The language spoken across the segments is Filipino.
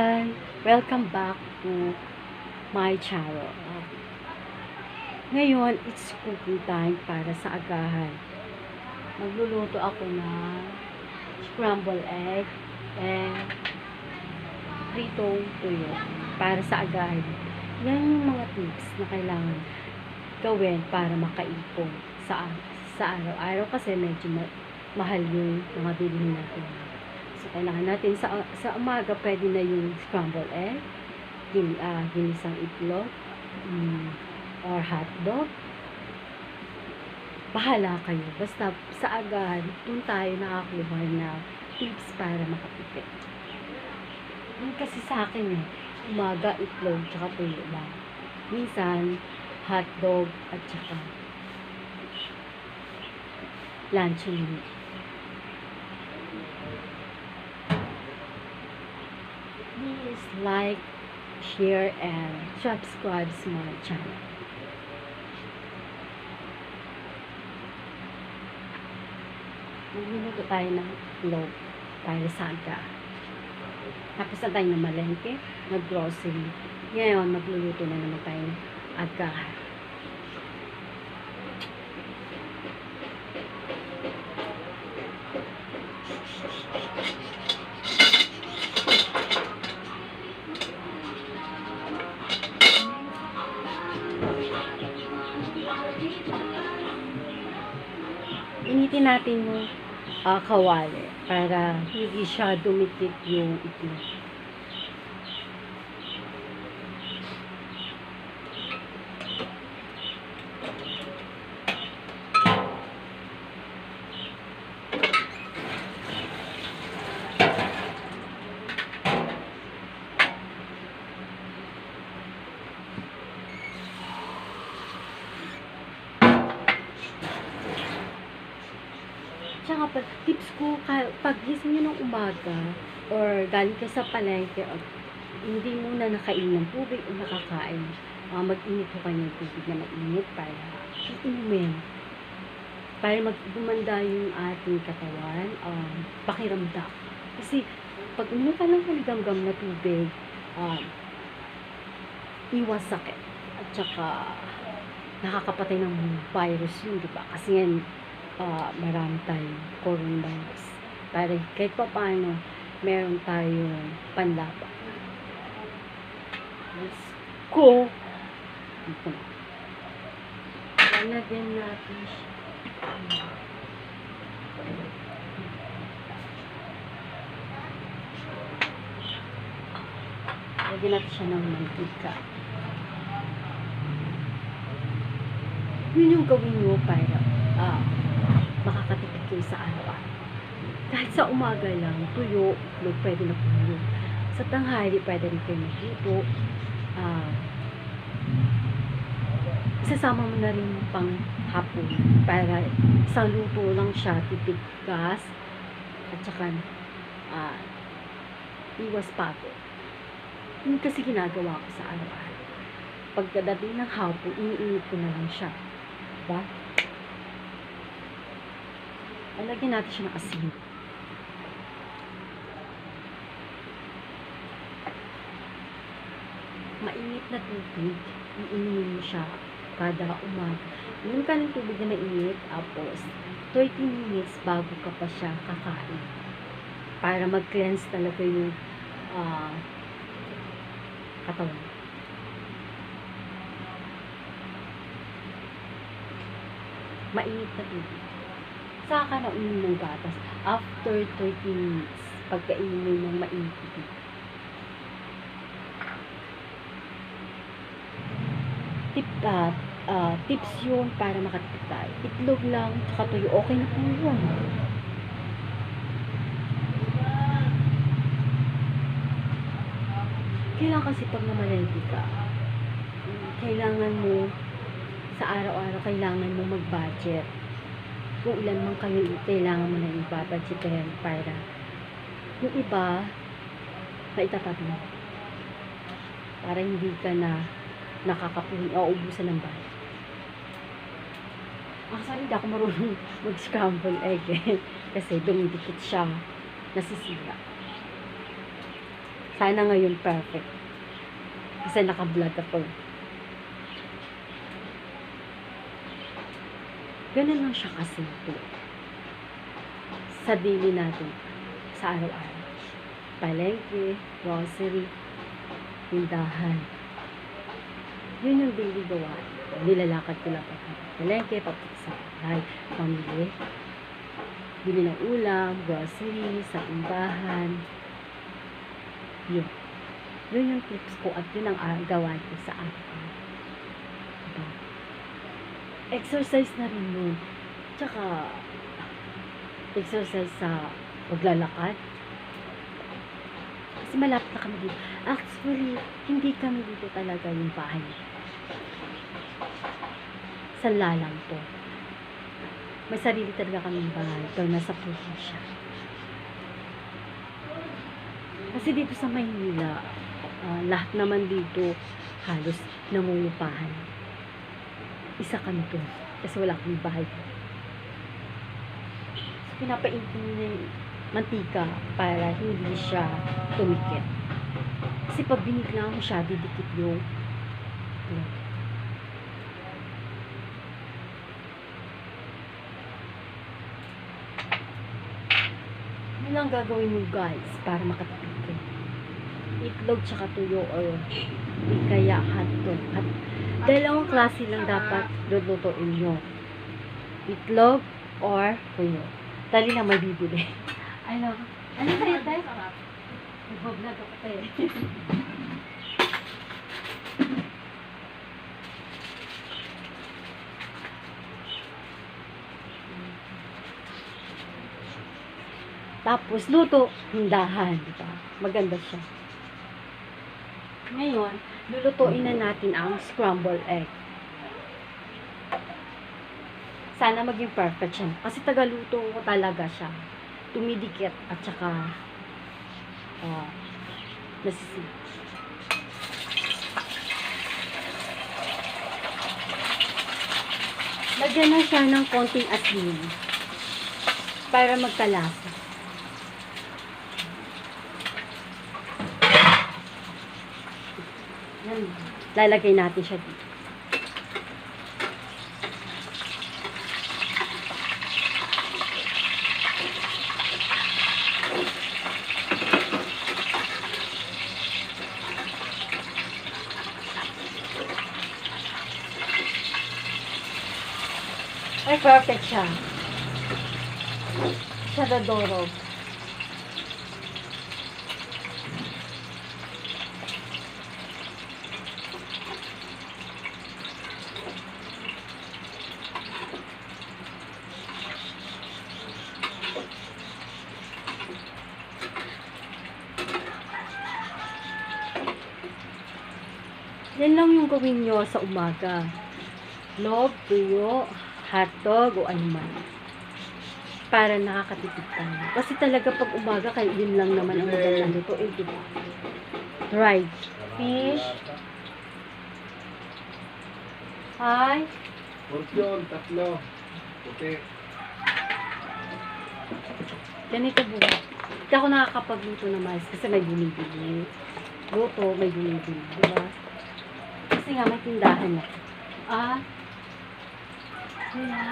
everyone! Welcome back to my channel. Ngayon, it's cooking time para sa agahan. Magluluto ako ng scrambled egg and pritong tuyo para sa agahan. Yan yung mga tips na kailangan gawin para makaipon sa araw-araw kasi medyo mahal yung mga bilhin natin. So, kailangan natin sa umaga, pwede na yung scrambled egg, ginisang itlog, or hotdog. Bahala kayo. Basta sa agahan, doon tayo nakakuha na tips para makatipid. Yun kasi sa akin umaga, itlog, tsaka tuyo lang. Minsan, hotdog, at tsaka luncheon meat. Please like, share, and subscribe to my channel. Magluluto tayo ng itlog para sa aga. Tapos na tayo ng malengke, nag-grocery. Ngayon, magluluto na naman tayo ng aga. Initin natin yung kawali para hindi siya dumikit yung itlog. Tsaka tips ko, pag gising nyo ng umaga or galing ka sa palengke, hindi muna nakain ng tubig o nakakain, mag-init ko kayo ng tubig na mainit para inumin. Para gumanda yung ating katawan, pakiramdam. Kasi pag uminom ka lang ng gamgam na tubig, iwas sakit. At saka nakakapatay ng virus yun, diba? Kasi yan, marami tayong coronavirus. Para kahit pa paano, meron tayong panlaban. Let's go! Ito na. Lalagyan natin siya. Lagyan natin siya ng mantika. Yun yung gawin nyo para makakatipid kayo sa araw-araw. Kahit sa umaga lang, tuyo, itlog, pwede na tuyo. Sa tanghali, pwede rin kayo magluto. Isasama mo na rin pang hapon para isang luto lang siya, tipid gas, at saka iwas pagod. Yun kasi ginagawa ko sa araw-araw. Pagkadating ng hapon, iniinit ko na lang siya. Diba? Lagyan natin siya ng asin. Mainit na tubig. Iinimin mo siya kada umaga. Inom ka ng tubig na mainit, tapos 30 minutes bago ka pa siya kakain. Para mag-cleanse talaga yung katawan. Mainit na tubig. Saka na uminom ng gatas after 30 minutes pagkainin mo ng mainit tubig. Tips yun para makatipid tayo. Itlog lang, tsaka tuyo, okay na po yun. Kailangan kasi pag namalengke ka, kailangan mo sa araw-araw, kailangan mo mag-budget. Kung ilan man kayo, kailangan mo na yung babudgetin para yung iba maitatabi mo. Para hindi ka na nakakapuhin o ubusan ng bahay. Actually, hindi ako marunong mag-scramble egg kasi dumidikit siya, nasisira. Sana ngayon perfect. Kasi naka-vlog ako. Ganun lang siya kasimple. Sa daily natin. Sa araw-araw. Palengke, grocery, tindahan. Yun yung daily gawain. Nilalakad ko lang palengke, papunta sa bahay, pamili. Bili ng ulam, grocery, sa tindahan. Yun. Yun yung tips ko at yun ang gawain ko sa akin. Diba? Exercise na rin yun. Tsaka, exercise sa paglalakad. Kasi malapit na kami dito. Actually, hindi kami dito talaga yung bahay. Sanla lang to. May sarili talaga kami bahay. Pero nasa probinsya. Kasi dito sa Maynila, lahat naman dito halos nangungupahan. Isa kami to. Kasi wala kami bahay. So, pinapaintin niya yung mantika para hindi siya tumikit. Kasi pag binigla mo siya, didikit yung yun lang gagawin mo guys para makatipid ka. Itlog tsaka tuyo or di kaya hotdog. Dalawang klase lang dapat lulutuin nyo. Itlog or tuyo. Dali lang may bibili. Ano sa'yo tayo? Nag-vlog ako tayo. Tapos, luto, hindahan, diba? Maganda siya. Ngayon, lulutuin na natin ang scrambled egg. Sana maging perfect siya. Kasi tagaluto ko talaga siya. Tumidikit at saka nasisip. Lagyan na siya ng konting asin para magkalasa. Yan. Lalagay natin siya dito. Ay, perfect siya. Siya dadorog. Yan lang yung gawin nyo sa umaga. Log, tuyo, hotdog, o ano man. Para nakakatipid tayo. Kasi talaga pag umaga, kayo yun lang naman ang magandang luto. Eh, diba? Dried fish. Hi. Portion, tatlo. Puti. Ganito buwan. Hindi ako nakakapagluto na mais kasi may bumibili. Luto, may bumibili. Diba? Kasi nga, may tindahan na. Kaya,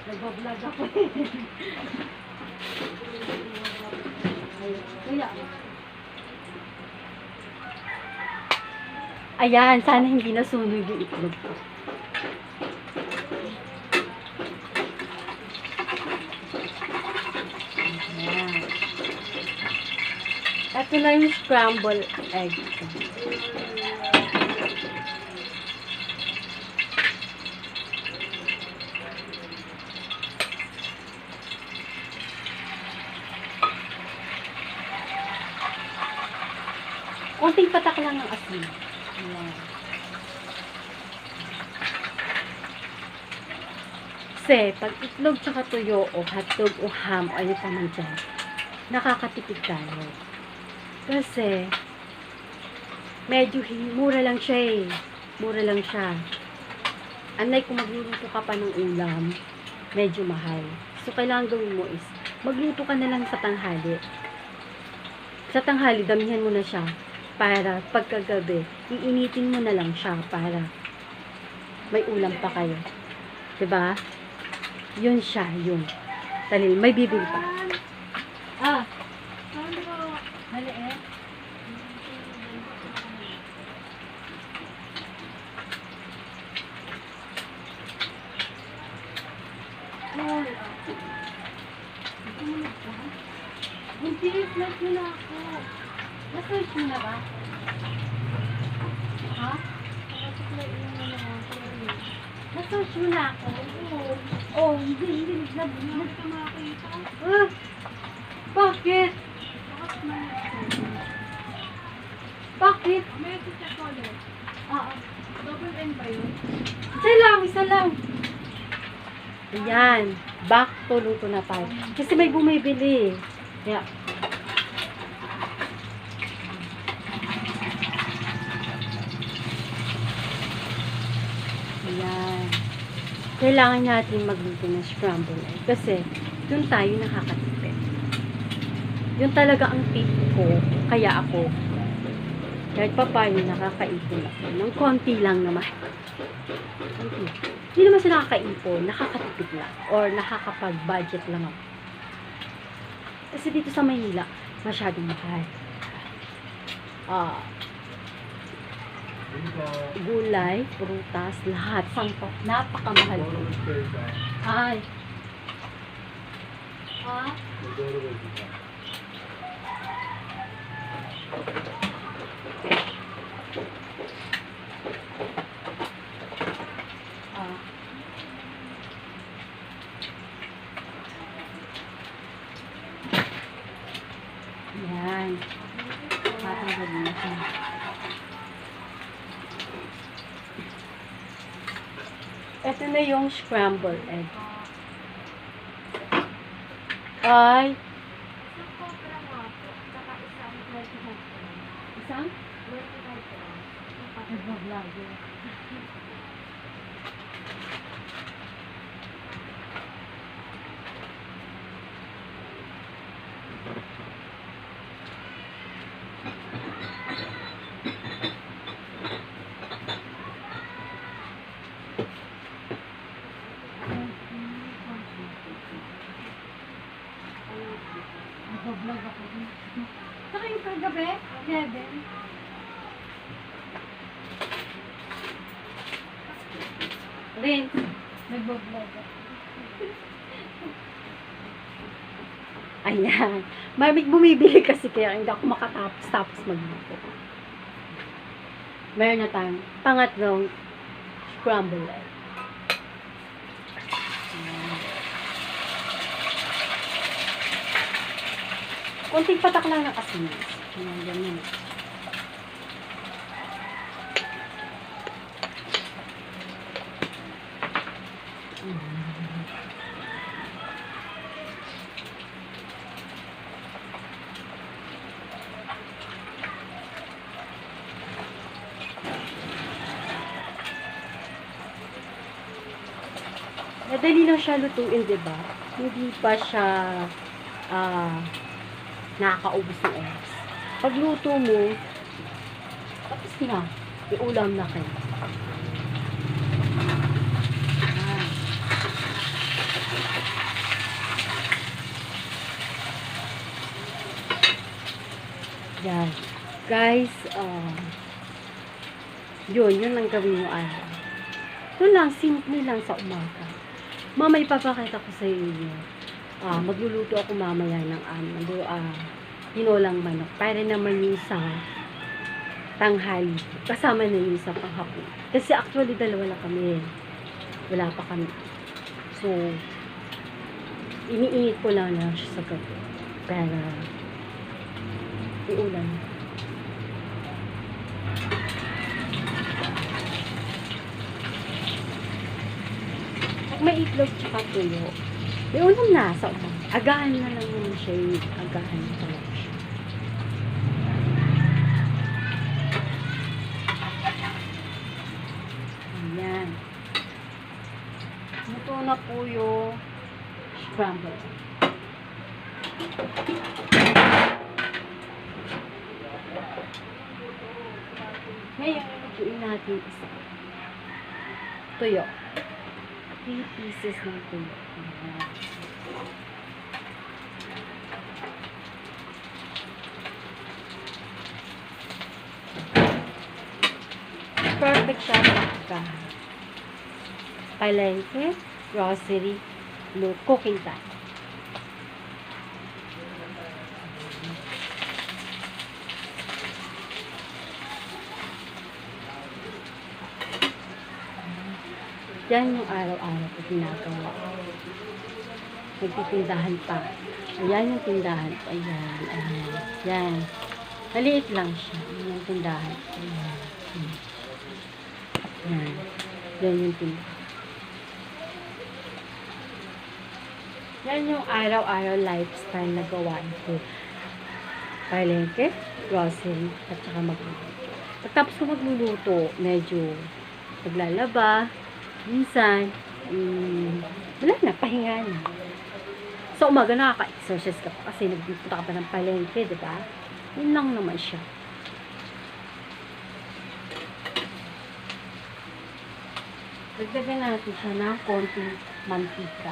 nag-vlog ako eh. Kaya, ayan, sana hindi nasunog yung itlog ko. Ayan. Ito na yung scrambled egg. Konting patak lang ng asin. Ayan. Kasi, pag itlog tsaka tuyo o hotdog o ham, ano pa man dyan, nakakatipid tayo. Kasi, medyo mura lang siya eh. Mura lang siya. Unlike kung magluluto ka pa ng ulam, medyo mahal. So, kailangan gawin mo is, magluto ka na lang sa tanghali. Sa tanghali, damihan mo na siya para pagkagabi, iinitin mo na lang siya para may ulam pa kayo. 'Di ba? Yun siya, yun. Talil, may bibili pa. Ah, maliit. Hindi, flash mo na ako. Na-search mo na ba? Ha? Na-search mo na ako? Oo. Hindi. Nagkamakita. Bakit? Bakit? May sa chocolate. Oo. Double N ba yun? Isa lang. Ayan. Back to Luto na tayo. Kasi may bumibili. Kaya, ayan. Kailangan natin magluto ng scramble egg. Kasi, dun tayo nakakatipid. Yun talaga ang tip ko. Kaya ako, kahit pa paano nakakaipon ako. Ng konti lang naman. Konti. Hindi naman siya nakakaipon. Nakakatipid lang. Or nakakapag-budget lang ako. Kasi dito sa Maynila, masyadong mahal. Gulay, prutas, lahat. Sangkot. Napakamahal. Ay. Ha? Yan. Patanggal mo siya. Ito na yung scrambled egg. Ay. Isang kopra nga po. Saka isang 25 grams. Isang? 25 grams. Nag-vlog. Nag-vlog ako. Saka yung kagabi, 11. Rin, nag-vlog ako. Ayan. Maraming bumibili kasi kaya hindi ako makatapos magluto. Meron na tayong pangatlong scramble egg. Ayan. Konting patak lang ng asin. Ayan, ganyan. Madali lang siya lutuin, di ba? Hindi pa siya nakakaubos ng oras. Pagluto mo, tapos na, iulam na kayo. Yan. Guys, yun ang gawin mo araw. Ito lang, simple lang sa umaga. Mamay papakita ko sa inyo. Magluluto ako mamaya ng tinolang manok. Para naman yung sa tanghali. Kasama na yung sa panghapon. Kasi actually, dalawa lang kami. Wala pa kami. So, iniinit ko lang siya sa gabi. Para iulan. Pag may itlog tsaka tuyo, may ulam na sa umaga. Agahan na lang naman siya yung agahan talaga siya. Ayan. Luto na po yung scramble. Ngayon, lulutuin natin isa. Tuyo. 3 pieces ng tuyo. Ayan. Perfect siya sa agahan. Palengke, grocery, cooking time. Yan yung araw-araw ko ginagawa. Nagtitindahan pa. Ayan yung tindahan ko. Ayan, ayan. Yan. Maliit lang siya. Ayan yung tindahan ko. Ayan. Yan. Yan yung tindahan. Yan yung araw-araw lifestyle na gawain ko. Palengke, grocery, at saka magluluto. Pagtapos ko magluluto, medyo maglalaba, minsan, wala na, pahinga na. Sa umaga, nakaka-exercise ka pa kasi nagpunta ka pa ng palengke, di ba? Yun lang naman siya. Dagdagan natin siya ng konting mantika.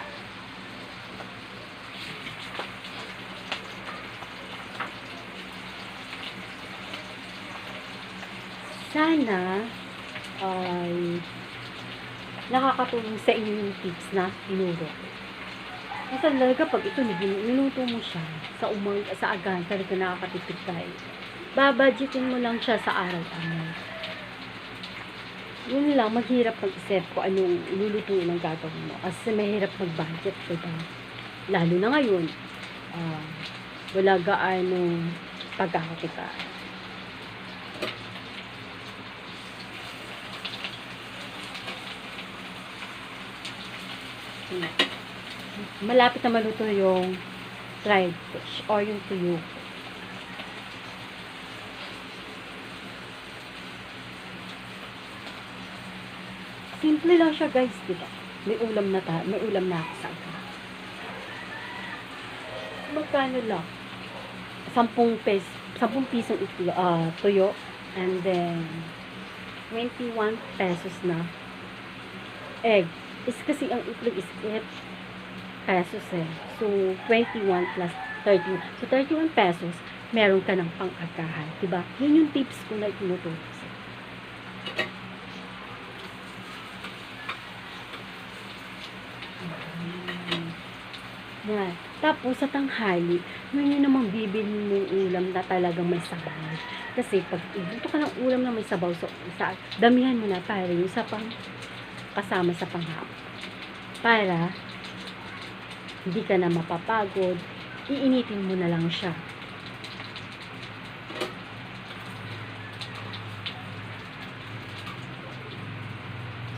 Sana ay nakakatulong sa inyo yung tips na tinuro. Kasi talaga pag ito niluto mo siya sa sa agahan, talaga nakakatipid tayo. Babudgetin mo lang siya sa araw-araw. Yun lang, maghirap mag-isip kung anong lulutuin ang gagawin mo. Kasi mahirap mag-budget, diba? Lalo na ngayon, wala gaano pagkakakitaan. Malapit na maluto yung fried fish or yung tuyo. Simple lang siya, guys, diba? May ulam na ako sa agahan. Magkano lang? 10 pisong tuyo, and then 21 pesos na egg. Is kasi ang itlog is 8 pesos eh. So, 21 plus 31. So, 31 pesos, meron ka ng pang-agahan. Diba? Yun yung tips ko na itinuturo sa'yo. Yan. Tapos, sa tanghali, yun yung namang bibili mong ulam na talagang may sabaw. Kasi, pag ibuto ka ng ulam na may sabaw, damihan mo na para yung sa kasama sa panghapon. Para hindi ka na mapapagod, iinitin mo na lang siya.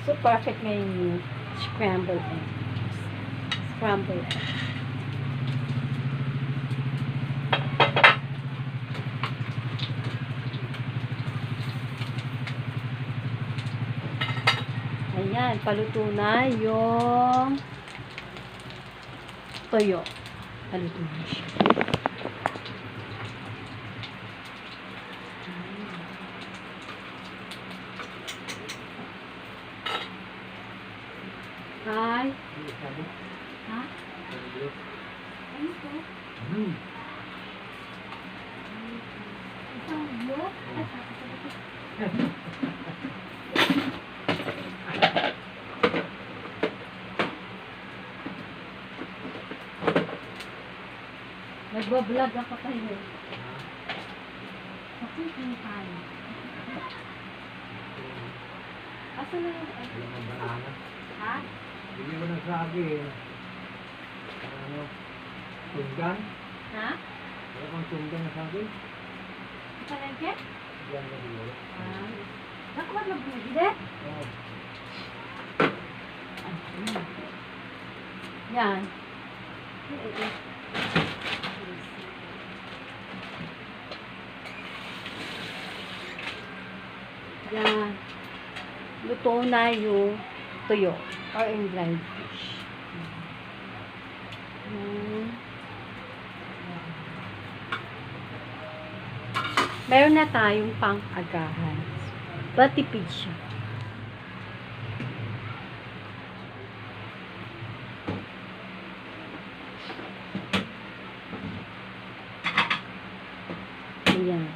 So, perfect na yung scrambled egg. Scrambled egg. Ayan, paluto na yung toyo. Paluto na siya. Hi. Ha? Ano to? Isang blok? Nagbablog ako kayo. Ako yung tayo. Asa na yun? Ha? Hindi mo nagsabi eh. Ano? Tunggan? Ha? Wala kang tunggan na sabi? Palengke? Yan na siguro. Nakuha na bumili? Oo. Yan. Yan. Luto na yung tuyo or in dried fish. Meron na tayong pang-agahan. Patipid siya. Ayan.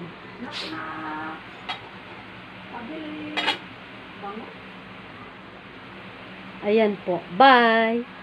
Ayan po. Bye!